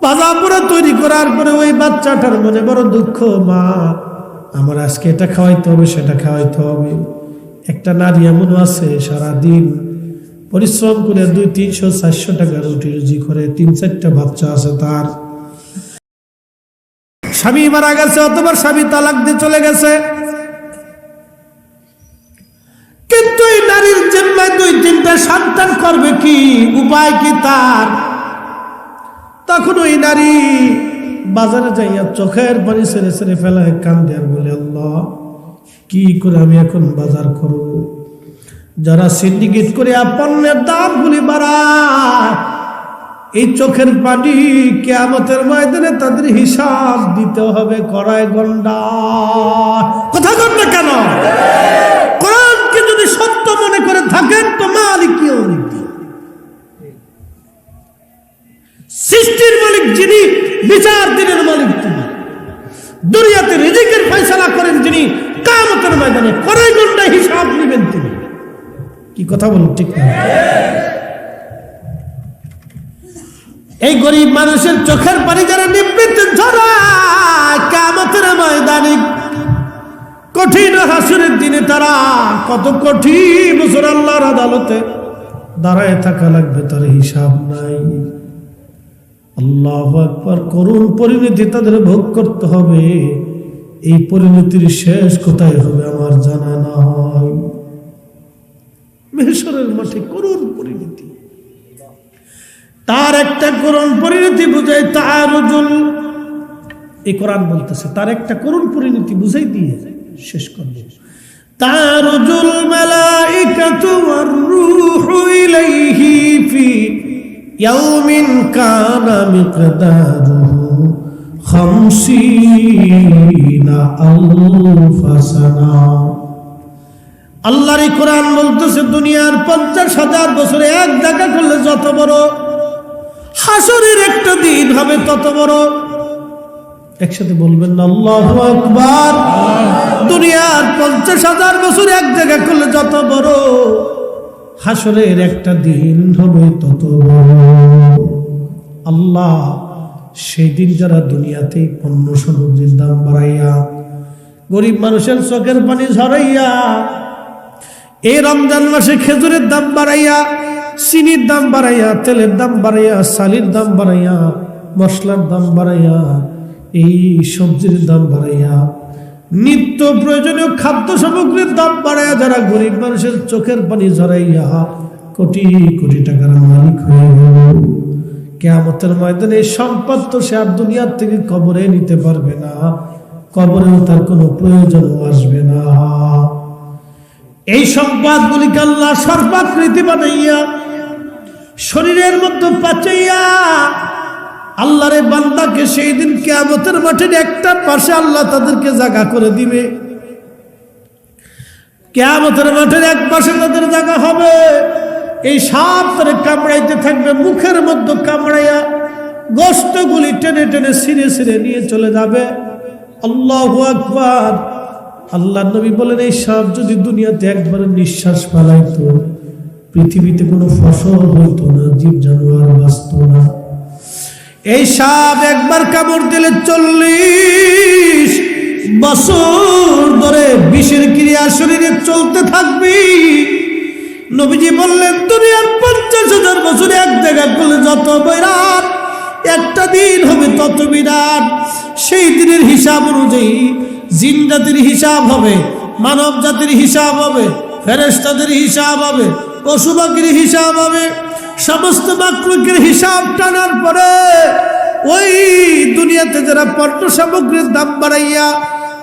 ভাজা পোড়া তৈরি করার পরে ওই বাচ্চাটার মনে বড় দুঃখ, মা আমার আজকে এটা খাওয়াইতে হবে, সেটা খাওয়াইতে হবে। একটা নারী এমন আছে সারাদিন পরিশ্রম করে 200-300-400 টাকা রুটি রুজি করে, 3-4টা বাচ্চা আছে তার, স্বামী মারা গেছে অথবা স্বামী তালাক দিয়ে চলে গেছে, কিন্তু এই নারীর জিম্মায় 2-3টা সন্তান করবে কি, উপায় কি তার? তখন ওই নারী বাজারে যাইয়া চোখের পানি ছেড়ে ছেড়ে ফেলায়, কান্দে আর বলে, আল্লাহ কি করে আমি এখন বাজার করব? যারা সিন্ডিকেট করে পণ্যের দামগুলি বাড়ায়, এই চোখের পানি কিয়ামতের ময়দানে তাদের হিসাব দিতে হবে কড়ায় গন্ডা। কথা বল না কেন? কোরআনকে যদি সত্য মনে করে থাকেন তো মালিক ইয়াউমিদ্দিন, সৃষ্টির মালিক যিনি, বিচার দিনের মালিক তিনি, দুনিয়াতে রিজিকের ফয়সালা করেন যিনি, কিয়ামতের ময়দানে কড়াই গন্ডায় হিসাব নেবেন তিনি। কি কথা বলুন, ঠিক না? এই গরিব মানুষের চোখের পানি যারা নিবৃত্ত ঝরায় কিয়ামতের ময়দানে, কঠিন হাসরের দিনে তারা কত কঠিন বছর আল্লাহর আদালতে দাঁড়ায় থাকা লাগবে, তার হিসাব নাই। আল্লাহু আকবার। করুণ পরিণতি তাদের ভোগ করতে হবে। এই পরিণতির শেষ কোথায় হবে আমার জানা নাই। মেহশরের মাঠে করুণ পরিণতি, তার একটা করুণ পরিণতি বুঝাই তারুজুল, এই কোরআন বলতেছে তার একটা করুণ পরিণতি বুঝাই দিয়ে শেষ করবে। তারুজুল মালাইকাতু ওয়ার রূহু ইলাইহি ফি ইয়াউমিন কানা মিকদারুহু 50,000 সানা। আল্লাহর কোরআন বলতেছে দুনিয়ার 50,000 বছরে এক জায়গা করলে যত বড়, হাসরের একটা দিন হবে তত বড়। একসাথে বলবেন না আল্লাহু আকবার। দুনিয়ার 50,000 বছর এক জায়গা করলে যত বড়, হাসরের একটা দিন হবে তত বড়। আল্লাহ সেই দিন যারা দুনিয়াতে পণ্য সামগ্রীর দাম বাড়াইয়া, গরিব মানুষের চোখের পানি ঝরাইয়া, এই রমজান মাসে খেজুরের দাম বাড়াইয়া, চিনির দাম বাড়াইয়া, তেলের দাম বাড়াইয়া, চালের দাম বাড়াইয়া, মশলার দাম বাড়াইয়া, এই সবজির দাম বাড়াইয়া, নিত্য প্রয়োজনীয় খাদ্য সামগ্রীর দাম বাড়াইয়া যারা গরিব মানুষের চোখের পানি ঝরাইয়া কোটি কোটি টাকার মালিক হয়ে গেল, কিয়ামতের ময়দানে এই সম্পদ তো সে আর দুনিয়ার থেকে কবরে নিতে পারবে না, কবরেও তার কোনো প্রয়োজনও আসবে না। এই সম্পদগুলিকে আল্লাহ সর্বাকৃতি বানাইয়া শরীরের মধ্যে পাচাইয়া আল্লাহরে বান্দাকে সেই দিন কিয়ামতের মাঠের একটা পাশে আল্লাহ তাদেরকে জায়গা করে দিবে। কিয়ামতের মাঠের এক পাশে তাদের জায়গা হবে। এই সাপ তারে কামড়াইতে থাকবে, মুখের মধ্যে কামড়াইয়া গোশতগুলি টেনে টেনে ছিঁড়ে ছিঁড়ে নিয়ে চলে যাবে। আল্লাহু আকবার। আল্লাহ নবী বলেন এই সাপ যদি দুনিয়াতে একবার নিঃশ্বাস ফেলাইতো, পৃথিবীতে কোনো ফসল হইতো না, জীব জানোয়ার বাঁচত না। এই সাপ একবার কামড় দিলে 40 বছর ধরে বিষের ক্রিয়া শরীরে চলতে থাকবে। নবীজি বললেন দুনিয়ার 50,000 বছর এক জায়গা করলে যত বিরাট, একটা দিন হবে তত বিরাট। সেই দিনের হিসাব অনুযায়ী জিন জাতির হিসাব হবে, মানব জাতির হিসাব হবে, ফেরেশতাদের হিসাব হবে, পশু পাখির হিসাব হবে। সমস্ত মাখলুকের হিসাব টানার পরে ওই দুনিয়াতে যারা পণ্য সামগ্রীর দাম বাড়াইয়া,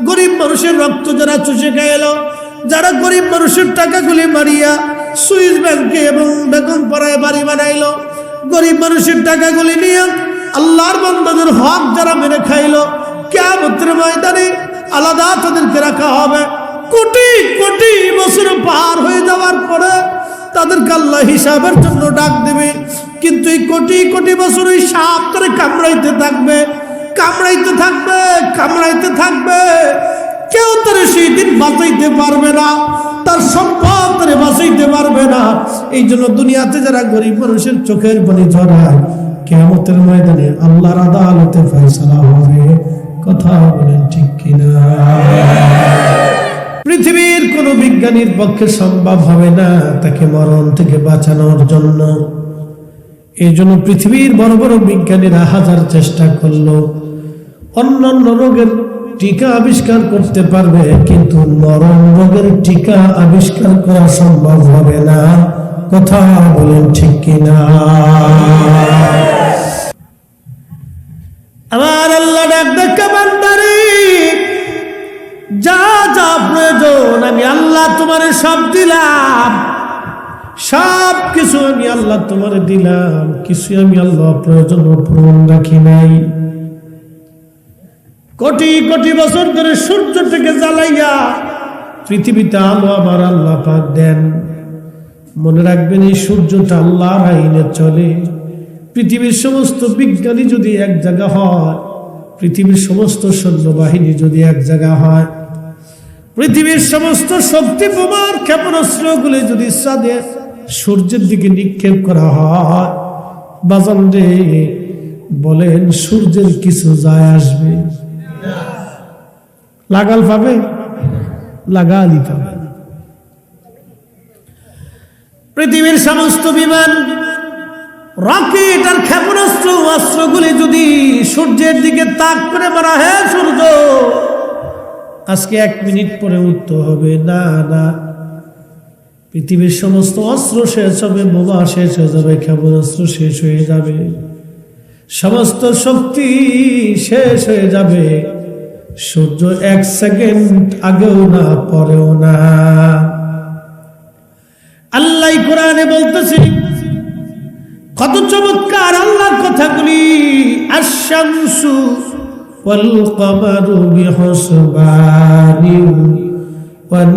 গরিব মানুষের রক্ত যারা চুষে খেয়ে এলো, যারা গরিব মানুষের টাকাগুলি মারিয়া সুইস ব্যাংকে এবং বেগম পাড়ায় বাড়ি বানাইলো, গরিব মানুষের টাকাগুলি নিয়ে আল্লাহর বান্দাদের হক যারা মেরে খাইলো, কিয়ামতের ময়দানে আলাদা তাদেরকে রাখা হবে। কোটি কোটি বছর পার হয়ে যাওয়ার পরে তাদেরকে আল্লাহ হিসাবের জন্য ডাক দেবে। কিন্তু এই কোটি কোটি বছর ওই সাপ তারে কামড়াইতে থাকবে, কামড়াইতে থাকবে, কামড়াইতে থাকবে। কেউ তারে সেই দিন বাঁচাইতে পারবে না, তার সম্পদ তারে বাঁচাইতে পারবে না। এই জন্য দুনিয়াতে যারা গরিব মানুষের চোখের পানি ঝরায়, কিয়ামতের ময়দানে আল্লাহর আদালতে ফয়সালা হবে। কথা বলেন ঠিক কিনা? পৃথিবীর কোন বিজ্ঞানীর পক্ষে সম্ভব হবে না তাকে মরণ থেকে বাঁচানোর জন্য। এই জন্য পৃথিবীর বড় বড় বিজ্ঞানীরা হাজার চেষ্টা করলো, অন্যান্য রোগের টিকা আবিষ্কার করতে পারবে, কিন্তু মরণ রোগের টিকা আবিষ্কার করা সম্ভব হবে না। কথা বলেন ঠিক কিনা? আমার আল্লাহ ডাক দেখা বান্দারে, যা যা প্রয়োজন আমি আল্লাহ তোমারে সব দিলাম, সব কিছু আমি আল্লাহ তোমারে দিলাম, কিছু আমি আল্লাহ প্রয়োজন পূরণ রাখি নাই। কোটি কোটি বছর ধরে সূর্যটাকে জ্বালাইয়া পৃথিবীতে আলো আমার আল্লাহ পাক দেন। মনে রাখবেন এই সূর্যটা আল্লাহর আইনে চলে। পৃথিবীর সমস্ত বিজ্ঞানী যদি এক জায়গা হয়, পৃথিবীর সমস্ত সৈন্যবাহিনী যদি এক জায়গা হয়, পৃথিবীর সমস্ত শক্তি বোমার ক্ষেপণাস্ত্রগুলি যদি চাঁদে সূর্যের দিকে নিক্ষেপ করা হয়, বাজান রে বলেন সূর্যের কিছু যায় আসবে? লাগাল পাবে? লাগালি পাবে। পৃথিবীর সমস্ত বিমান, রকেট আর ক্ষেপণাস্ত্র অস্ত্রগুলি যদি সূর্যের দিকে তাক করে মারা, হে সূর্য আজকে 1 মিনিট পরে উঠতে হবে, না না, পৃথিবীর সমস্ত অস্ত্র শেষ হবে, বোমা শেষ হয়ে যাবে, ক্ষেপণাস্ত্র শেষ হয়ে যাবে, সমস্ত শক্তি শেষ হয়ে যাবে। সূর্য 1 সেকেন্ড আগেও না পরেও না। আল্লাহ কোরআনে বলতেছে, কত চমৎকার আল্লাহর কথাগুলি। আশ-শামসু ওয়াল কমারু বিহুসবানিন ওয়ান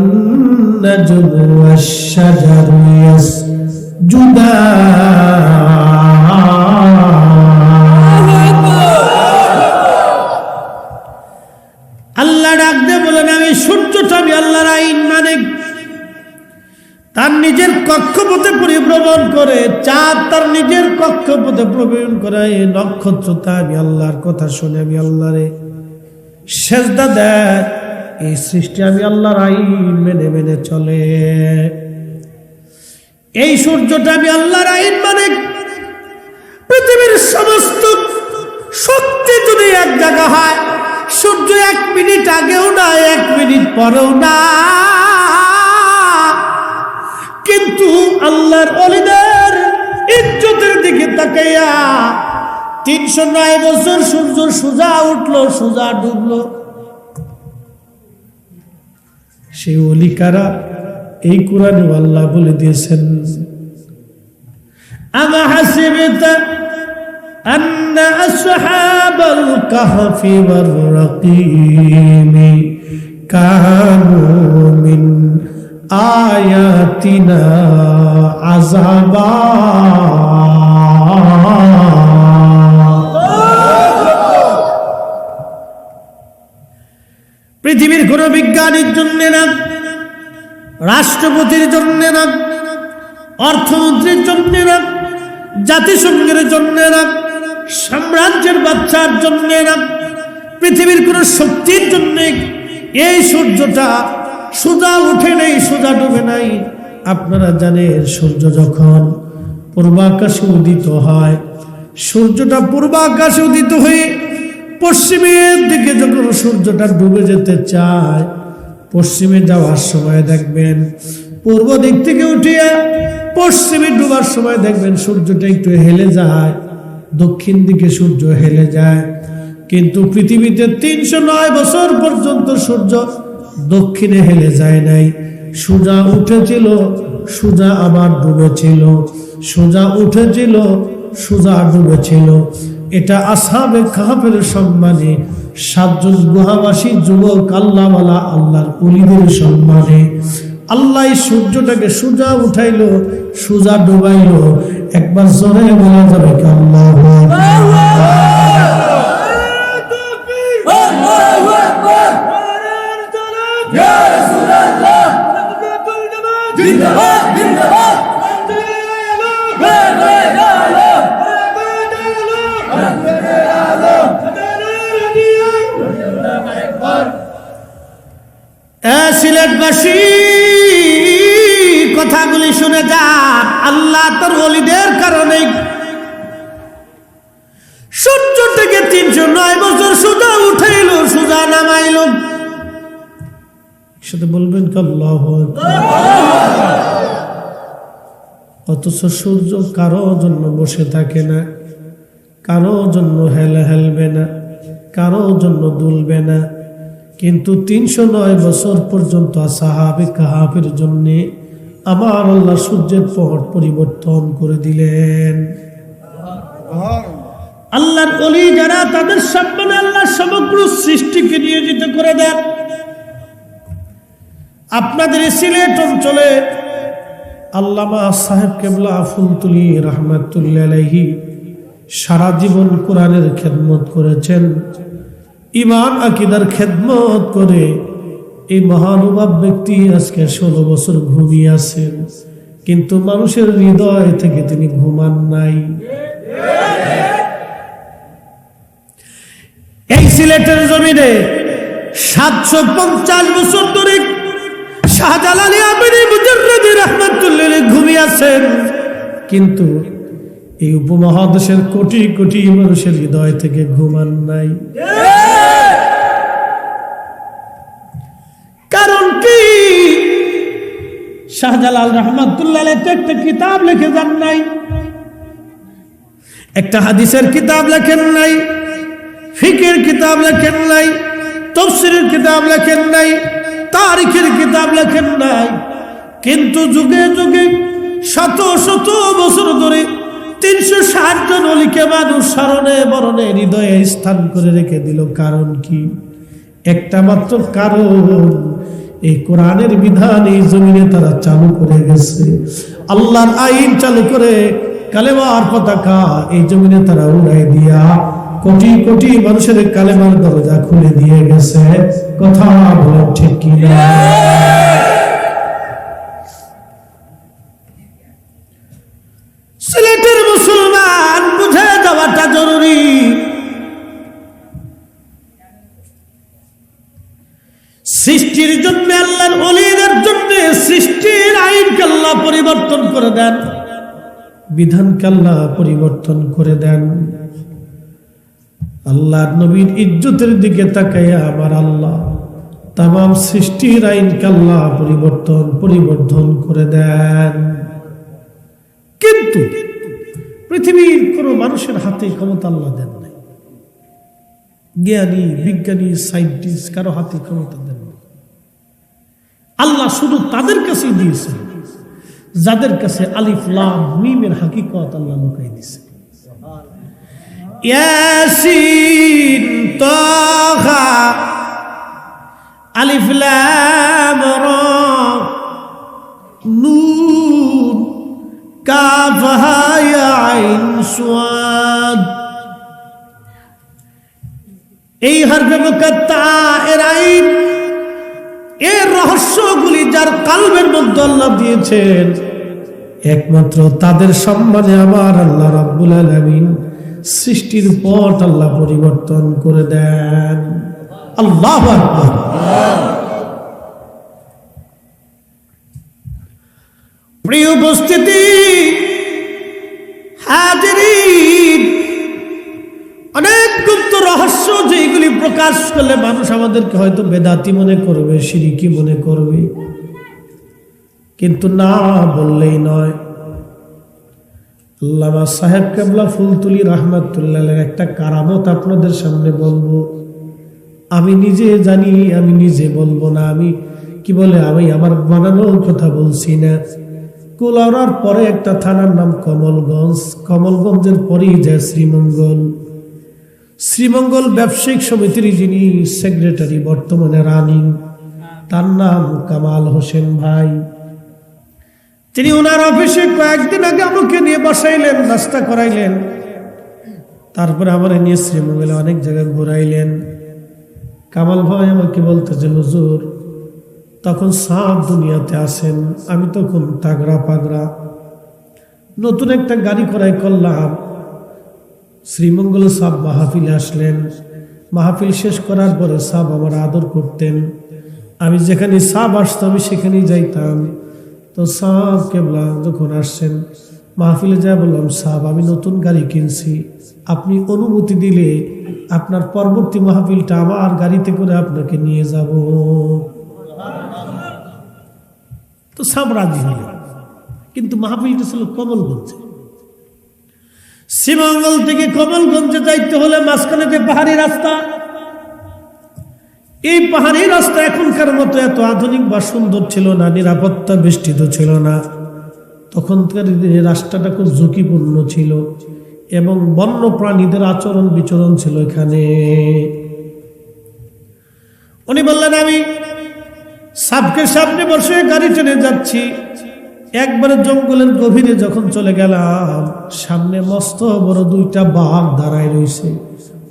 নাজমু ওয়াশ-শাজারু ইয়াসজুদান। আল্লাহ ডাক দিয়ে বলেন, আমি সূর্যটা আমি আল্লাহর আইন মানে তার নিজের কক্ষপথে পরিভ্রমণ করে, চাঁদ তার নিজের কক্ষপথে ভ্রমণ করে, এই নক্ষত্রটা আমি আল্লাহর কথা শুনে আমি আল্লাহরে সেজদা দেয়। এই সৃষ্টি আমি আল্লাহর আইন মেনে মেনে চলে। এই সূর্যটা আমি আল্লাহর আইন মানে পৃথিবীর সমস্ত শক্তি যদি এক জায়গা হয়, সূর্য 1 মিনিট আগেও না 1 মিনিট পরেও না, কিন্তু আল্লাহর ওলিদের ইজ্জতের দিকে তাকাইয়া 309 বছর সূর্য সোজা উঠলো, সোজা ডুবলো। সেই ওলি কারা? এই কোরআনে আল্লাহ বলে দিয়েছেন, আমা হাসিবতা আন্না আসহাবাল কাহফি ওয়ার রাকিম কানু মিন আয়াতিনা আযাবা। পৃথিবীর কোন বিজ্ঞানীর জন্য না, রাষ্ট্রপতির জন্য না, অর্থমন্ত্রীর জন্য না, জাতিসংঘের জন্য না, সাম্রাজ্যের বাচ্চার জন্য না, পৃথিবীর কোন শক্তির জন্য এই সূর্যটা সোজা উঠে নেই, সোজা ডুবে নাই। আপনারা জানেন সূর্য যখন পূর্বাকাশে উদিত হয়, সূর্যটা পূর্বাকাশে উদিত হয়ে পশ্চিমের দিকে যখন সূর্যটা ডুবে যেতে চায়, পশ্চিমে যাওয়ার সময় দেখবেন পূর্ব দিক থেকে উঠিয়া পশ্চিমে ডুবার সময় দেখবেন সূর্যটা একটু হেলে যায়, দক্ষিণ দিকে সূর্য হেলে যায়। কিন্তু পৃথিবীতে 309 বছর পর্যন্ত সূর্য দক্ষিণে হেলে যায় নাই। সোজা উঠেছিল, সোজা আবার ডুবেছিল, সোজা উঠেছিল, সোজা ডুবেছিল। এটা আসহাবে কাহফের সম্মানে, 7 জন গুহাবাসী যুবক আল্লাহওয়ালা আল্লাহর ওলিদের সম্মানে আল্লাহ সূর্যটাকে সোজা উঠাইলো, সোজা ডুবাইলো। একবার জোরে বলা যাবে কি আল্লাহু আকবার? ইয়া রাসূলুল্লাহ জিন্দাবাদ জিন্দাবাদ বেশি কথাগুলি শুনে যান। আল্লাহ তার ওলিদের কারণে সূর্য থেকে 309 বছর সোজা উঠাইল, সোজা নামাইল। সাথে বলবেন আল্লাহু আকবার। অথচ সূর্য কারো জন্য বসে থাকে না, কারো জন্য হেলবে না, কারো জন্য দুলবে না, কিন্তু 309 বছর পর্যন্ত আসহাবে কাহাফের জন্য আমার আল্লাহ সূর্যের পথ পরিবর্তন করে দিলেন। আল্লাহর ওলি যারা, তাদের সম্মানে আল্লাহ সমগ্র সৃষ্টিকে নিয়োজিত করে দেন। আপনাদের সিলেট অঞ্চলে আল্লামা সাহেব কেবলা ফুলতুলি রহমাতুল্লাহ আলাইহি সারা জীবন কোরআনের খেদমত করেছেন। ঈমান আকীদার খেদমত করে এই মহানুভব ব্যক্তি আজকে 16 বছর ঘুমিয়ে আছেন, কিন্তু মানুষের হৃদয় থেকে তিনি ঘুমান নাই। এই সিলেটের জমিনে 750 বছর ধরে শাহজালালী আমিনী মুজাররদি রাহমাতুল্লাহ আলাইহি ঘুমিয়ে আছেন, কিন্তু এই উপমহাদেশের কোটি কোটি মানুষের হৃদয় থেকে ঘুমান নাই। কারণ কি? শাহজালাল রাহমাতুল্লাহ আলাইহি একটা কিতাব লিখে যান নাই, একটা হাদিসের কিতাব লেখেন নাই, ফিকের কিতাব লেখেন নাই, তাফসীরের কিতাব লেখেন নাই, তারিখের কিতাব লেখেন নাই, কিন্তু যুগে যুগে শত শত বছর ধরে 360 জন ওলিকে মানুষ স্মরণে বরণে হৃদয়ে স্থান করে রেখে দিল। কারণ কি? একটা মাত্র কারণ, এই কোরআনের বিধান এই জমিনে তারা চালু করে গেছে। আল্লাহর আইন চালু করে কালেমার পতাকা এই জমিনে তারা উড়াই দিয়া কোটি কোটি মানুষের কালেমার দরজা খুলে দিয়ে গেছে। কথা বলেন ঠিক কি না? সিলেটের মুসলমান বুঝে যাওয়াটা জরুরি। সৃষ্টির জন্য, আল্লাহর ওলিদের জন্য সৃষ্টির আইনকে আল্লাহ পরিবর্তন করে দেন, বিধানকে আল্লাহ পরিবর্তন করে দেন। আল্লাহর নবীর ইজ্জতের দিকে তাকাইয়া আমার আল্লাহ তামাম সৃষ্টির আইনকে আল্লাহ পরিবর্তন করে দেন। কিন্তু পৃথিবীর কোন মানুষের হাতে ক্ষমতা আল্লাহ দেন নাই। জ্ঞানী, বিজ্ঞানী, সায়েন্টিস্ট কারো হাতে ক্ষমতা দেন নাই। আল্লাহ শুধু তাদের কাছেই দিয়েছেন যাদের কাছে আলিফ লাম মিমের হাকিকত আল্লাহ লুকাই দিয়েছে। ইয়াসিন, তাহা, আলিফ লাম রা, নুন, কাফ হা ইয়া আইন সাদ, এই হরফে মুকাত্তা এর আইন, এর রহস্যগুলি যার কলবের মধ্যে আল্লাহ দিয়েছেন, একমাত্র তাদের সম্মানে আমার আল্লাহ রাব্বুল আলামিন সৃষ্টির পথ আল্লাহ পরিবর্তন করে দেন। আল্লাহু আকবার। প্রিয় উপস্থিতি, হাজিরিন, অনেক গুপ্ত রহস্য যেগুলি প্রকাশ করলে মানুষ আমাদেরকে হয়তো বেদাতি মনে করবে, শিরকি মনে করবে, কিন্তু না বললেই নয়। আল্লামা সাহেব কেবলা ফুলতুলি রহমাতুল্লাহ আলাইহি একটা কারামত আপনাদের সামনে বলবো। আমি নিজে জানি, আমি নিজে বলবো না, আমি কি বলে, আমি আমার বানানোর কথা বলছি না। কুলাউড়ার পরে একটা থানার নাম কমলগঞ্জ, কমলগঞ্জের পরেই যায় শ্রীমঙ্গল। শ্রীমঙ্গল ব্যবসায়িক সমিতির যিনি সেক্রেটারি, বর্তমানে রানিং, তার নাম কামাল হোসেন ভাই। তিনি ওনার অফিসে কয়েকদিন আগে আমাকে নিয়ে বসাইলেন, নাস্তা করাইলেন, তারপরে আমার নিয়ে শ্রীমঙ্গলে অনেক জায়গায় ঘুরাইলেন। কামাল ভাই আমাকে বলতেছে, হুজুর তখন সাপ দুনিয়াতে আসেন, আমি তখন তাগড়া পাগড়া নতুন একটা গাড়ি করাই করলাম। শ্রীমঙ্গল সাপ মাহফিলে আসলেন, মাহফিল শেষ করার পরে সাপ আমার আদর করতেন, আমি যেখানে সাহাব আসতো আমি সেখানেই যাইতাম। তো সাহাব কেবলা যখন আসছেন মাহফিলে যা বললাম, সাহাব আমি নতুন গাড়ি কিনছি, আপনি অনুমতি দিলে আপনার পরবর্তী মাহফিলটা আমার গাড়িতে করে আপনাকে নিয়ে যাব। তো সাহাব রাজি হল, কিন্তু মাহফিলটা ছিল কমলগঞ্জে। শ্রীমঙ্গল থেকে কমলগঞ্জে যাইতে হলে মাঝখানে যে পাহাড়ি রাস্তা, এই পাহাড়ি রাস্তা এখনকার মতো এত আধুনিক বা সুন্দর ছিল না, নিরাপত্তা বেষ্টিত ছিল না। তখনকার দিনে রাস্তাটা খুব ঝুঁকিপূর্ণ ছিল এবং বন্য প্রাণীদের আচরণ বিচরণ ছিল এখানে। উনি বললেন আমি সাবকে সামনে বসে গাড়ি টেনে যাচ্ছি, একবারে জঙ্গলের গভীরে যখন চলে গেলাম, সামনে মস্ত বড় দুইটা বাঘ দাঁড়ায় রয়েছে,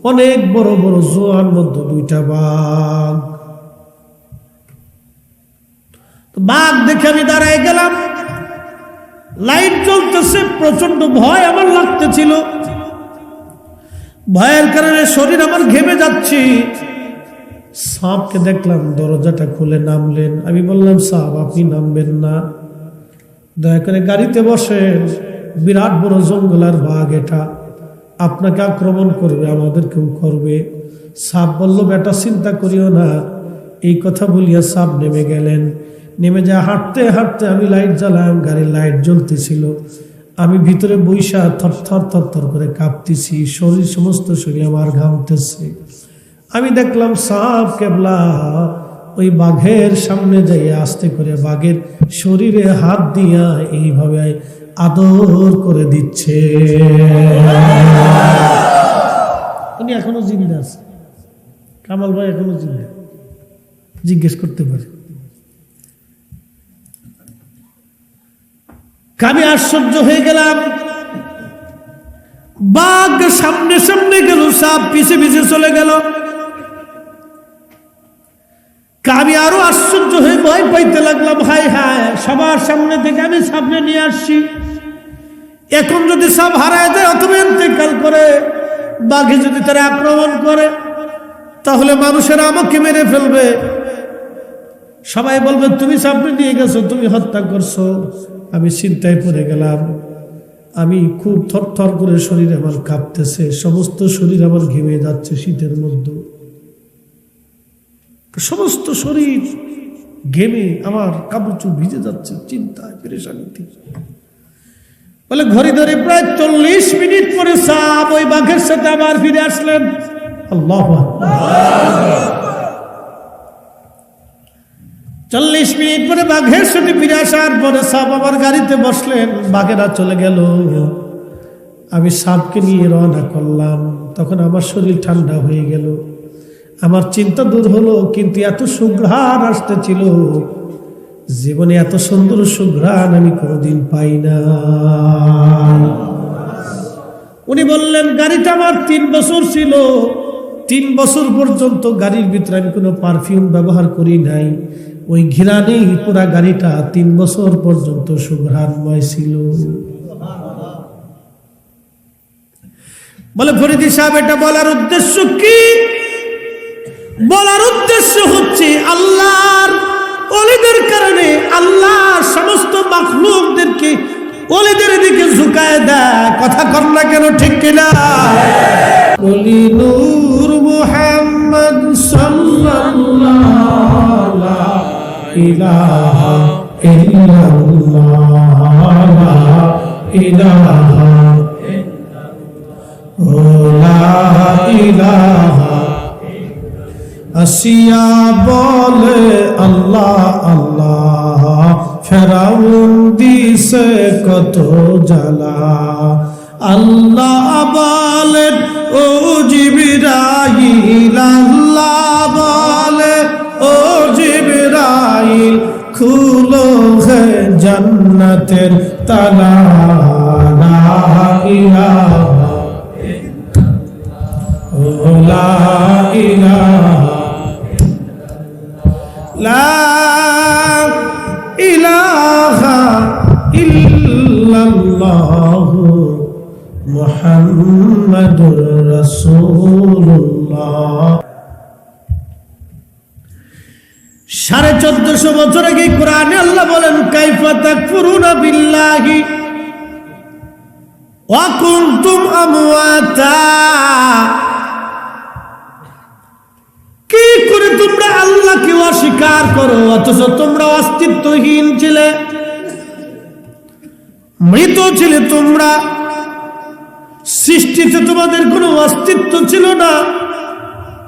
অনেক বড় বড় জোয়ার মধ্যে দুইটা বাঘ। বাঘ দেখে আমি দাঁড়ায় গেলাম, লাইট জ্বলতেছে, প্রচন্ড ভয় আমার লাগতেছিল, ভয়ের কারণে শরীর আমার ঘেমে যাচ্ছে। সাপকে দেখলাম দরজাটা খুলে নামলেন। আমি বললাম সাপ আপনি নামবেন না, দয়া করে গাড়িতে বসেন, বিরাট বড় জঙ্গল আর বাঘ, এটা আপনাকে আক্রমণ করবে, আমাদেরকেও করবে। সাপ বলল বেটা চিন্তা করিও না। এই কথা বলিয়া সাপ নেমে গেলেন। নেমে যা হাঁটতে হাঁটতে আমি লাইট জ্বালাম, গাড়ির লাইট জ্বলতেছিল, আমি ভিতরে বৈশা থরথর থরথর করে কাঁপতেছি, শরীর সমস্ত শরীর আমার ঘামতেছে। আমি দেখলাম সাপ কেবলা ওই বাঘের সামনে যাই আস্তে করে বাঘের শরীরে হাত দিয়া এইভাবে আদর করে দিচ্ছে। উনি এখনো জিন্দা আছে, কামাল ভাই এখনো জিন্দা, জিজ্ঞেস করতে পারে। আমি আশ্চর্য হয়ে গেলাম, বাঘ সামনে সামনে গেল, সাপ পিছে পিছে চলে গেল। আমি আরো আশ্চর্য হয়ে ভয় পাইতে লাগলাম, হাই হায় সবার সামনে থেকে আমি সামনে নিয়ে আসছি, এখন যদি সাপ হারায় যায় অথবা ইন্তেকাল করে, বাঘে যদি তারা আক্রমণ করে তাহলে মানুষেরা আমাকে মেরে ফেলবে, সবাই বলবে তুমি সামনে নিয়ে গেছো, তুমি হত্যা করছো। আমি চিন্তায় পড়ে গেলাম, আমি খুব থরথর করে শরীর আমার কাঁপতেছে, সমস্ত শরীর আমার ঘেমে যাচ্ছে শীতের মধ্যে, সমস্ত শরীর ঘেমে আমার কাপড় চোপড় ভিজে যাচ্ছে, চিন্তায় পেরেশানিতে। বলে ঘড়ি ধরে প্রায় 40 মিনিট পরে সাপ ওই বাঘের সাথে আবার ফিরে আসলেন। আল্লাহু আকবার। 40 মিনিট পরে বাঘের সাথে ফিরে আসার পরে সাপ আবার গাড়িতে বসলেন, বাঘেরা চলে গেল, আমি সাপকে নিয়ে রওনা করলাম। তখন আমার শরীর ঠান্ডা হয়ে গেল, আমার চিন্তা দূর হলো, কিন্তু এত সুঘ্রাণ আসতেছিল, জীবনে এত সুন্দর সুঘ্রাণ আমি কোনোদিন পাই না। উনি বললেন গাড়িটা আমার 3 বছর ছিল, 3 বছর পর্যন্ত গাড়ির ভিতরে আমি কোনো পারফিউম ব্যবহার করি নাই, ওই ঘিরানেই পুরা গাড়িটা 3 বছর পর্যন্ত সুঘ্রাণময় ছিল। বলে ফরিদি সাহেব এটা বলার উদ্দেশ্য কি? বলার উদ্দেশ্য হচ্ছে আল্লাহর ওলিদের কারণে আল্লাহ সমস্ত মাখলুকদেরকে ওলিদের দিকে ঝুঁকায় দেয়। কথা কর না কেন, ঠিক কিনা? ওলি নূর মুহাম্মদ সাল্লাল্লাহু লা ইলাহা ইল্লাল্লাহ লা ইলাহা লা ইলাহা আসিয়া বলে আল্লাহ আল্লাহ, ফেরাউন দিছে কত জ্বালা। আল্লাহ বলে ও জিবরাইল, আল্লাহ বলে ও জিবরাইল, খুলো হে জান্নাতের তালা। লা ইলাহা লা ইলাহা লা ইলাহা ইল্লাল্লাহু মুহাম্মাদুর রাসূলুল্লাহ। 1450 বছর আগে কোরআনে আল্লাহ বলেন কাইফা তাকফুরুনা বিল্লাহি ওয়া কুনতুম আমওয়াতা, কি করে তোমরা আল্লাহকে অস্বীকার করো অথচ তোমরা অস্তিত্বহীন ছিলে, মৃত ছিলে তোমরা, সৃষ্টিতে তোমাদের কোনো অস্তিত্ব ছিল না।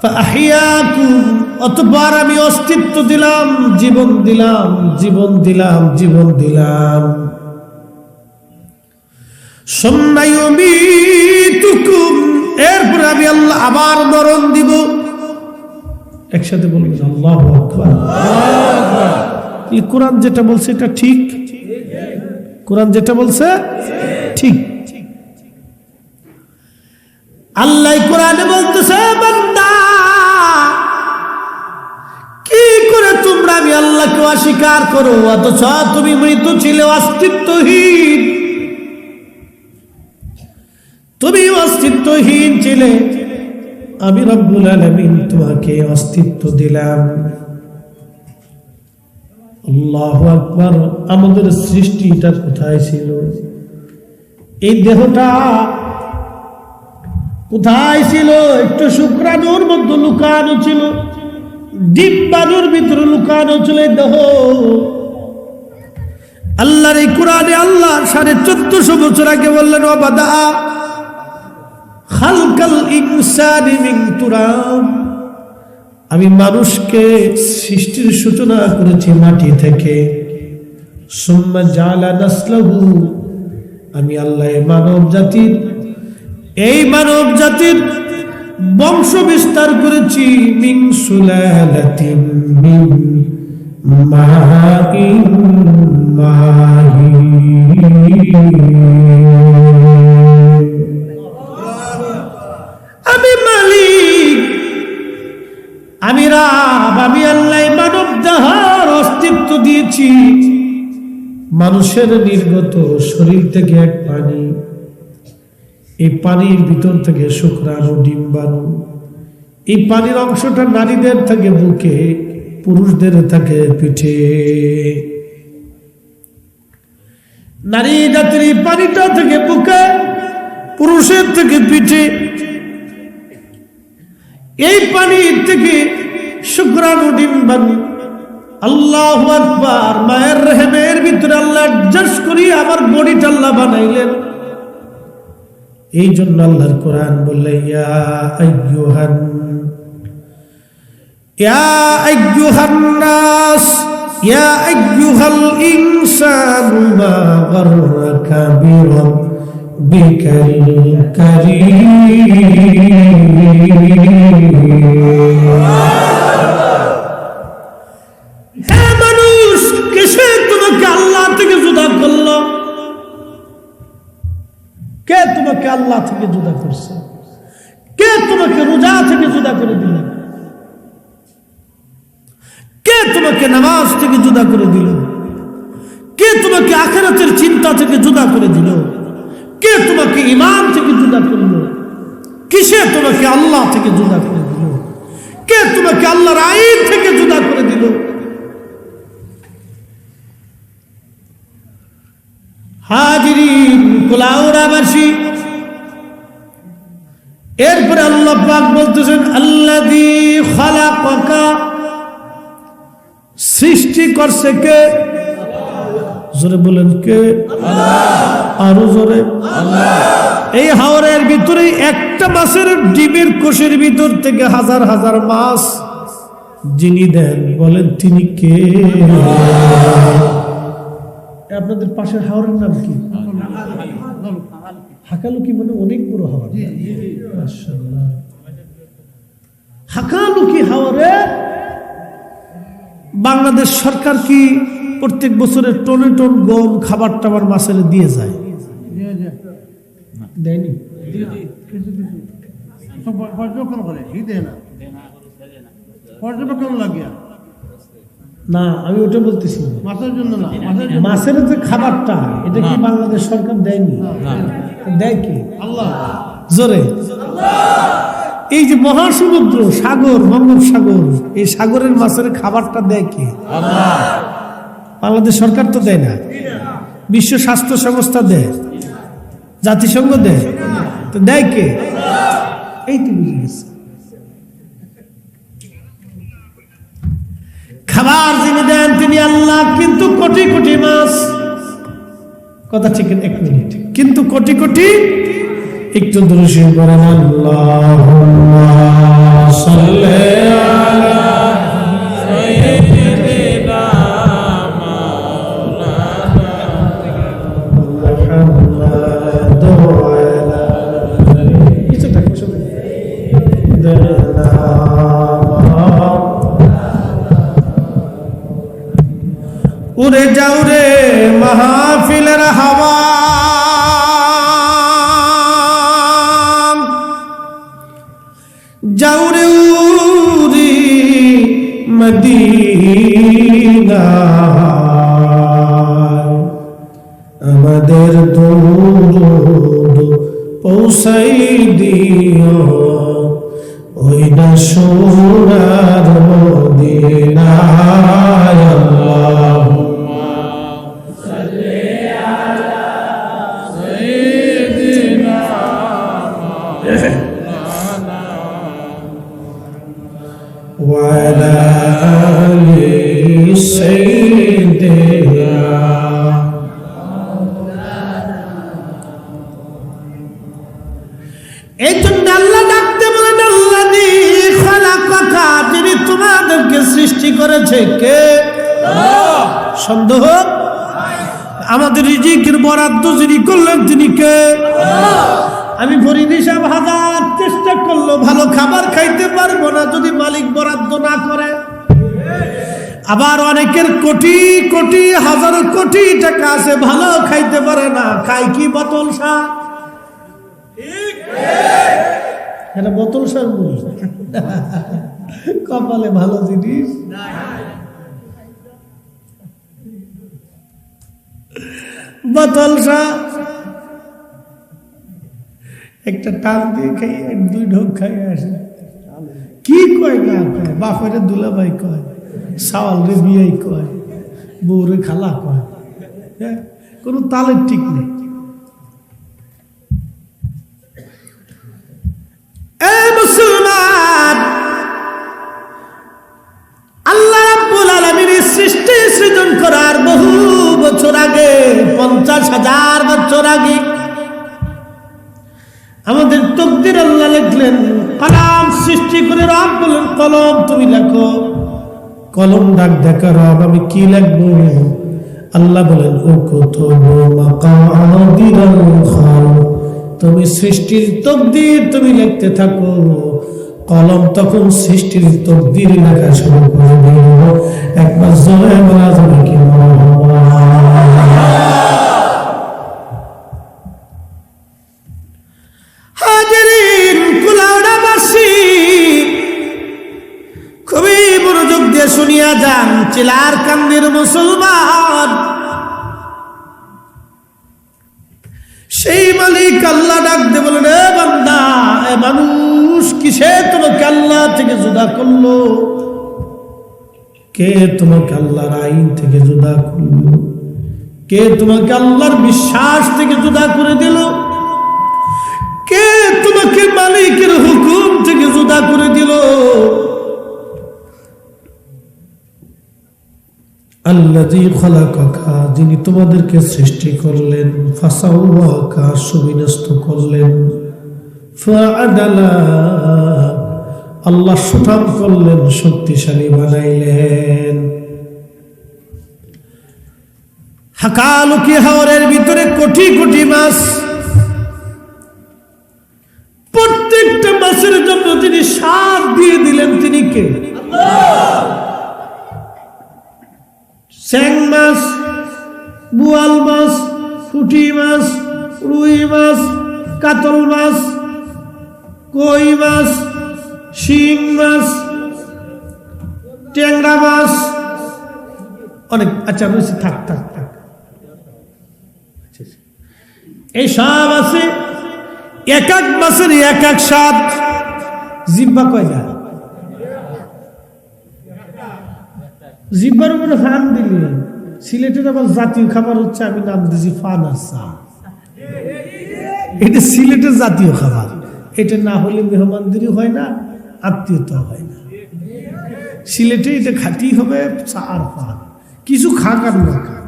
ফাহিয়াকুম, অতঃপর আমি অস্তিত্ব দিলাম, জীবন দিলাম, জীবন দিলাম, জীবন দিলাম। সুম্মা ইউমীতুকুম, এরপর আমি আল্লাহ আবার মরণ দিব। একসাথে বলুন আল্লাহু আকবার। এই কোরআন যেটা বলছে এটা ঠিক, কোরআন যেটা বলছে ঠিক। আল্লাহ কোরআনে বলতেছে বান্দা, কি করে তোমরা আমি আল্লাহকে অস্বীকার করো অথচ তুমি মৃত ছিলে, অস্তিত্বহীন, তুমি অস্তিত্বহীন ছিলে, আমি রব্বুল আলামিন তোমাকে অস্তিত্ব দিলাম। আল্লাহু আকবার। আমাদের সৃষ্টিটা কোথায় ছিল? এই দেহটা কোথায় ছিল? একটু শুক্রাণুর মধ্যে লুকানো ছিল, ডিম্বাণুর ভিতরে লুকানো ছিল এই দেহ। আল্লাহর এই কোরআনে আল্লাহ 1450 বছর আগে বললেন ওয়াবাদা খালকাল ইনসানি মিন তুরাব, আমি মানুষকে সৃষ্টির সূচনা করেছি মাটি থেকে। সুম্মা জাআলা নাসলাহু, আমি আল্লাহ এই মানব জাতির বংশ বিস্তার করেছি মিন সুলালাতিন মিন মাইন মাহিন। আমি মালিক, আমি রাব, আমি আল্লাহ মানব দেহের অস্তিত্ব দিয়েছি। মানুষের নির্গত শরীর থেকে এক পানি, এই পানির ভিতর থেকে শুক্রাণু, ডিম্বাণু, এই পানির অংশটা নারীদের থাকে বুকে, পুরুষদের থাকে পিঠে। নারী জাতির এই পানিটা থেকে বুকে, পুরুষের থেকে পিঠে। এই পানির থেকে শুক্রাণু, ডিম্বাণু। আল্লাহু আকবার। মায়ের রেহেমের ভিতরে আল্লাহ অ্যাডজাস্ট করি আমার বডিটা আল্লাহ বানাইলেন। এই জন্য আল্লাহর কোরআন বললে ইয়া আইয়ুহান নাস ইয়া আইয়ুহাল ইনসানু মা গাররাকা বিরাব্বিকাল কারীম। হে মানুষ, কিসে তোমাকে আল্লাহ থেকে জুদা করলো? কে তোমাকে আল্লাহ থেকে জুদা করছে? কে তোমাকে রোজা থেকে জুদা করে দিল? কে তোমাকে নামাজ থেকে জুদা করে দিল? কে তোমাকে আখিরাতের চিন্তা থেকে জুদা করে দিল? কে তোমাকে ঈমান থেকে জুদা করল? কিসে তোমাকে আল্লাহ থেকে জুদা করে দিল? কে তোমাকে আল্লাহর আইন থেকে জুদা করে দিল? হাজিরিন, কুলাউড়াবাসী, এরপরে আল্লাহ পাক বলতেছেন আল্লাযী খালাকাকা, সৃষ্টি করছে কে? জোরে বলেন কে? আল্লাহ। আরো জোরে আল্লাহ। এই হাওরের ভিতরে একটা মাছের ডিমের কোষের ভিতর থেকে হাজার হাজার মাছ যিনি দেন, বলেন তিনি কে? আপনাদের পাশের হাওরের নাম কি? হাকালুকি, মানে অনেক বড় হাওর। মাশাআল্লাহ। হাকালুকি হাওরে বাংলাদেশ সরকার কি প্রত্যেক বছরের টনে টন গম, খাবার টাবার মাছের দিয়ে যায়? দেয়নি? না, আমি ওটা বলতেছি মাছের জন্য না, মাছের যে খাবারটা, এটা কি বাংলাদেশ সরকার দেয়নি? দেয় কি? আল্লাহ। জোরে এই যে মহাসমুদ্র সাগর, বঙ্গোপসাগর, এই সাগরের মাছের খাবারটা দেয় কে? আল্লাহ। বাংলাদেশ সরকার তো দেয় না, বিশ্ব স্বাস্থ্য সংস্থা দেয়, জাতিসংঘ দেয়, তো দেয় কে? এই তো বুঝে গেছে। খাবার যিনি দেন তিনি আল্লাহ, কিন্তু কোটি কোটি মাছ, কথা ঠিক, এক মিনিট, কিন্তু কোটি কোটি, একটু দরুদ পড়েন আল্লাহুম্মা সাল্লি আলা সাইয়্যিদিনা মাওলানা মুহাম্মাদ ওয়া আলা কিছুটা উড়ে যাও রে মাহফিলের হাওয়া, যাও রে উড়ি মদিনা, আমাদের দরুদ পৌঁছাই দিও ওই না সোনার মদিনায়। আল্লাহুম্মা সাল্লি আলা সাইয়্যিদিনা মাওলানা ওয়া আলা আলি সাইয়্যিদিনা। এই জন্য আল্লাহ ডাকতে বলেন আল্লাযী খালাকাকা, যিনি তোমাদেরকে সৃষ্টি করেছে কে? আল্লাহ। সন্দেহ? আমাদের রিজিকের বরাদ্দ যিনি করলেন তিনি কে? আল্লাহ। আমি ফরিদ সাহেব হাজার চেষ্টা করলো ভালো খাবার খাইতে পারবো না যদি মালিক বরাদ্দ না করে। আবার অনেকের কোটি কোটি হাজারো কোটি টাকা আছে, ভালো খাইতে পারে না, খাই কি বোতল শাক। এটা বোতল শাক বলি, কপালে ভালো জিনিস বোতল শাক, একটা টান দিয়ে খাই, দুই ঢোক খাই আসে। কি কয় না কয়, বাপের দুলাভাই কয়, সাওয়াল রে বিয়াই কয়, বউরে খালা কয়, কোন তালের ঠিক নেই। মুসলমান, আল্লাহ রাব্বুল আলামিনের সৃষ্টি সৃজন করার বহু বছর আগে, 50,000 বছর আগে আমাদের তকদির আল্লাহ লিখলেন। কলম সৃষ্টি করে রব বলেন কলম তুমি লেখো। কলম ডাক দেখা রব আমি কি লিখবো? আল্লাহ বলেন উকতুবু মাকাদিরাল খালক, তুমি সৃষ্টির তকদির তুমি লিখতে থাকো। কলম তখন সৃষ্টির তকদির লেখা শুরু করে দিল। একবার জোরে বলা যাবে কি? হাজিরিন, কুলাউড়াবাসী খুবই মনোযোগ দিয়ে শুনিয়া যান। চিলার কান্দির মুসলমান, সেই মালিক আল্লাহ ডাক দে বলেন, এ বান্দা, এ মানুষ, কিসে তোমাকে আল্লাহ থেকে জুদা করলো? কে তোমাকে আল্লাহর আইন থেকে জুদা করলো? কে তোমাকে আল্লাহর বিশ্বাস থেকে জুদা করে দিল? কে তোমাকে মালিকের হুকুম থেকে জুদা করে দিল? আল্লাযী খালাকাকা, যিনি তোমাদেরকে সৃষ্টি করলেন, ফাসাওয়াকা, সুবিন্যস্ত করলেন, ফাআদালা, আল্লাহ সুঠাম করলেন, শক্তিশালী বানাইলেন। হাকালুকি হাওরের ভিতরে কোটি কোটি মাছ, প্রত্যেকটা মাছের জন্য তিনি স্বাদ দিয়ে দিলেন, তিনি কে? আল্লাহ। স্যাং মাছ, বোয়াল মাছ, পুঁটি মাছ, রুই মাছ, কাতল মাছ, কই মাছ, শিং মাছ, ট্যাংরা মাছ, অনেক। আচ্ছা বলছি, থাক থাক থাক, এই সব আছে। এক এক মাছের এক এক স্বাদ। জিব্বা কয়টা? জিব্বার উপরে ফান দিলে সিলেটের আবার জাতীয় খাবার হচ্ছে, আমি নাম দিয়েছি ফান আর চা। এটা সিলেটের জাতীয় খাবার। এটা না হলে মেহমানদারি হয় না, আত্মীয়তা হয় না। সিলেটে এটা খাতেই হবে, চা আর পান। কিছু খাক আর না খাক,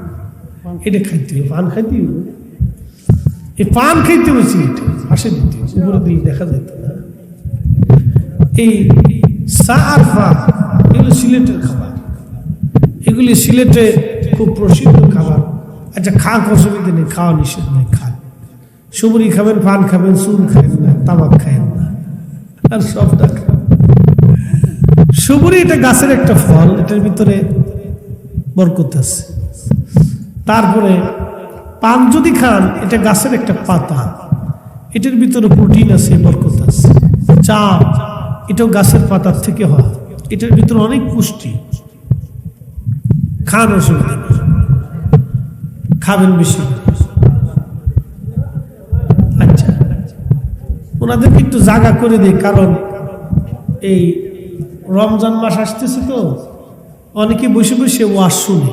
এটা খাইতে হবে, পান খাইতে হবে। এই পান খাইতে হবে সিলেটে, পাশে দিতে উপরে দিলে দেখা যেত না। এই চা আর পান এগুলো সিলেটের খাবার, এগুলি সিলেটে খুব প্রসিদ্ধ খাবার। আচ্ছা, খাক অসুবিধা নেই, খাওয়া নিষেধ নেই, খান। সুবরি খাবেন, পান খাবেন, চুন খাবেন না, তামাক খাবেন না, আর সবটা খান। সুবরি এটা গাছের একটা ফল, এটার ভিতরে বরকত আছে। তারপরে পান যদি খান, এটা গাছের একটা পাতা, এটার ভিতরে প্রোটিন আছে, বরকত আছে। চা এটাও গাছের পাতার থেকে হয়, এটার ভিতরে অনেক পুষ্টি। খান, অসুবিধা নেই, খাবেন বেশি। আচ্ছা, ওনাদেরকে একটু জায়গা করে দেয়, কারণ এই রমজান মাস আসতেছে তো, অনেকে বসে বসে ওয়াজ শুনে,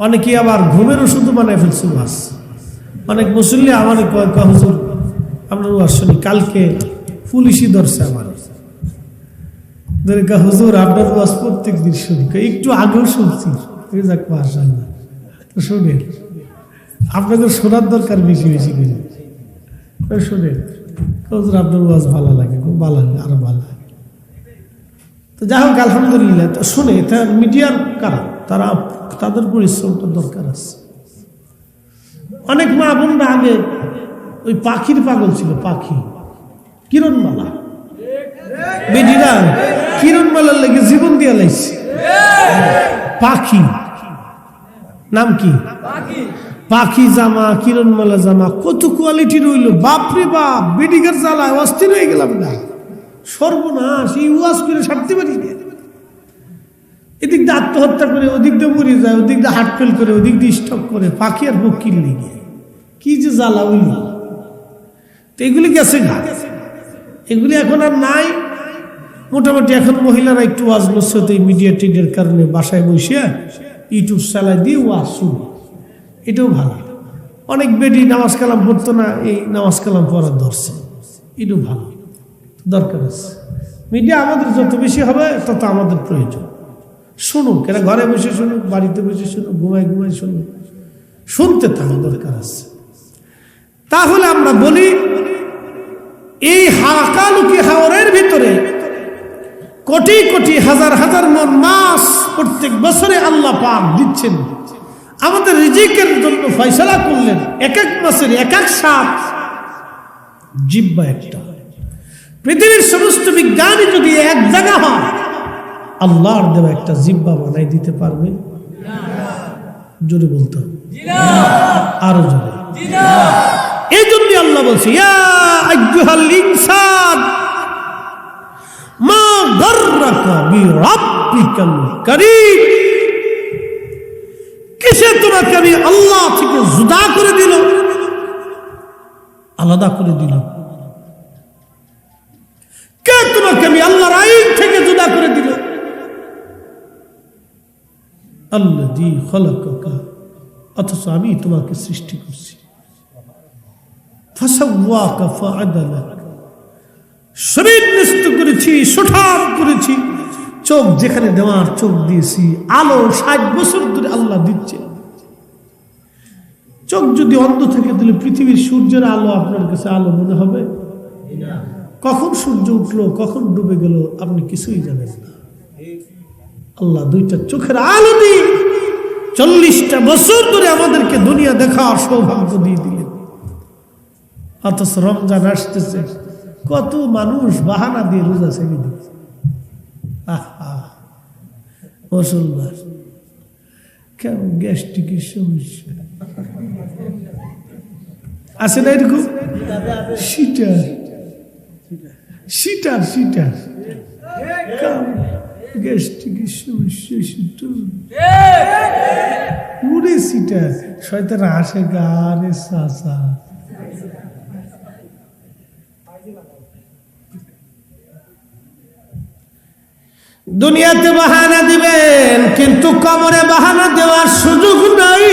অনেকে আবার ঘুমের ওষুধ বানায় ফেলছে ওয়াজ। অনেক মুসল্লি আমার কয়, হুজুর আপনার ওয়াজ শুনি, কালকে পুলিশই ধরছে আমার। হুজুর আপনার ওয়াজ প্রত্যেক দিন শুনি, একটু আগেও শুনছি, শুনেন, আপনাদের শোনার দরকার বেশি বেশি করে শুনেন। হুজুর আপনার ওয়াজ ভালো লাগে, খুব ভালো লাগে, আরো ভালো লাগে। তো যাই হোক, আলহামদুলিল্লাহ, তো শুনে মিডিয়ার কারণ তারা, তাদের পরিশ্রমটা দরকার আছে। অনেক মা বোনরা আগে ওই পাখির পাগল ছিল, পাখি কিরণমালা, বেডিরা কিরণমালার লেগে জীবন দিয়া লাইছে। পাখি নাম কি? পাখি জামা, কিরণমালা জামা, কত কোয়ালিটি রইল, বাপরে বাপ। বেডিগার জ্বালায় অস্থির হয়ে গেলাম না, সর্বনাশ। এই ওয়াজ করে ছাড়তে পারি না। এদিক দিয়ে আত্মহত্যা করে, ওদিক দিয়ে মরে যায়, ওদিক দিয়ে হার্ট ফেল করে, ওদিক দিয়ে স্টক করে, পাখি আর পক্ষীর লেগে কি যে জ্বালা হইল। তো এগুলি গেছে না, এগুলি এখন আর নাই। মোটামুটি এখন মহিলারা একটু ওয়াজ নসিহত মিডিয়া টিডিয়ার কারণে বাসায় বসে ইউটিউব চালায় দিয়ে ওয়াজ শুনে, এটাও ভালো। অনেক বেডি নামাজ কালাম পড়তো না, এই নামাজ কালাম পড়ার ধরছে, এটাও ভালো, দরকার আছে। মিডিয়া আমাদের যত বেশি হবে তত আমাদের প্রয়োজন। শুনুক, এরা ঘরে বসে শুনুক, বাড়িতে বসে শুনুক, ঘুমায় ঘুমায় শুনুক, শুনতে থাকা দরকার আছে। তাহলে আমরা বলি, এই হাকালুকি হাওরের ভিতরে কোটি কোটি হাজার হাজার মন মাছ প্রত্যেক বছরে আল্লাহ পাক দিচ্ছেন, আমাদের রিজিকের জন্য ফয়সালা করলেন। এক এক মাসের এক এক সাপ, জিহ্বা একটা। পৃথিবীর সমস্ত বিজ্ঞানী যদি এক জায়গা হয়, আল্লাহর দেওয়া একটা জিহ্বা বানাই দিতে পারবে? জোরে বলতে হবে, আরো জোরে। এই জন্য আল্লাহ বলছে, ইয়া আইয়ুহাল ইনসান মা গাররাকা বিরাব্বিকাল কারীম। কিসে তোমাকে আমি আল্লাহ থেকে জুদা করে দিল, আলাদা করে দিল? কে তোমাকে আমি আল্লাহর আইন থেকে জুদা করে দিল? আল্লাযী খালাকাকা, অথচ আমি তোমাকে সৃষ্টি করছি। ফাসাওয়াকা ফাআদালাক, শরীর নিস্ত করেছি, সুঠাম করেছি, চোখ যেখানে দেওয়ার চোখ দিয়েছি। আলো 60 বছর ধরে আল্লাহ দিচ্ছে। চোখ যদি অন্ধ থাকে, তাহলে পৃথিবীর সূর্যের আলো আপনার কাছে আলো মনে হবে? কখন সূর্য উঠলো, কখন ডুবে গেল, আপনি কিছুই জানেন না। আল্লাহ দুইটা চোখের আলো দিয়ে 40টা বছর ধরে আমাদেরকে দুনিয়া দেখার সৌভাগ্য দিয়ে দিলেন। অথচ রমজান আসতেছে, কত মানুষ বাহানা দিয়ে রোজা ছেড়ে দিচ্ছে। মুসলমান কেমন গ্যাস্ট্রিকের সমস্যা আছে না এরকম? সিটার সিটার সিটার গ্যাস্ট্রিকের সমস্যা, পুরে সিটার। শয়তান আসে গারে চাচা, দুনিয়াতে বাহানা দিবেন, কিন্তু কবরে বাহানা দেওয়ার সুযোগ নাই।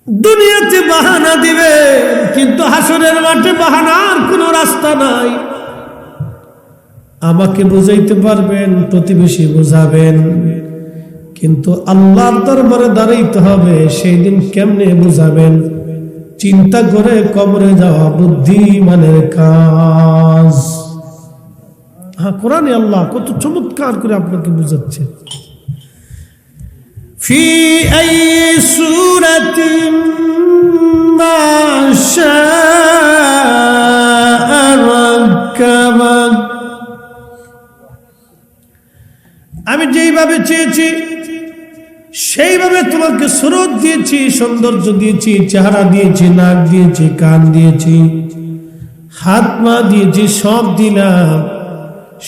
দুনিয়াতে বাহানা দিবেন, কিন্তু হাসরের মাঠে বাহানার কোনো রাস্তা নাই। আমাকে বুঝাইতে পারবেন, প্রতিবেশী বুঝাবেন, কিন্তু আল্লাহর দরবারে দাঁড়াইতে হবে। সেই দিন কেমনে বুঝাবেন? চিন্তা করে কবরে যাওয়া বুদ্ধিমানের কাজ। হ্যাঁ, কোরআনে আল্লাহ কত চমৎকার করে আপনাকে বুঝাচ্ছে। ফি আইয়ি সূরাতিন মা শাআ রাক্কাবাক। আমি যেইভাবে চেয়েছি সেইভাবে তোমাকে সুরত দিয়েছি, সৌন্দর্য দিয়েছি, চেহারা দিয়েছি, নাক দিয়েছি, কান দিয়েছি, হাত পা দিয়েছি, সব দিলাম।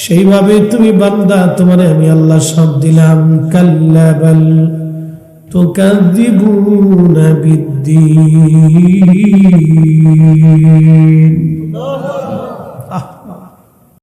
সেইভাবে তুমি বান্দা, তোমারে আমি আল্লাহ সব দিলাম। কাল্লা বাল তুকাযযিবুনা বিদ্দীন।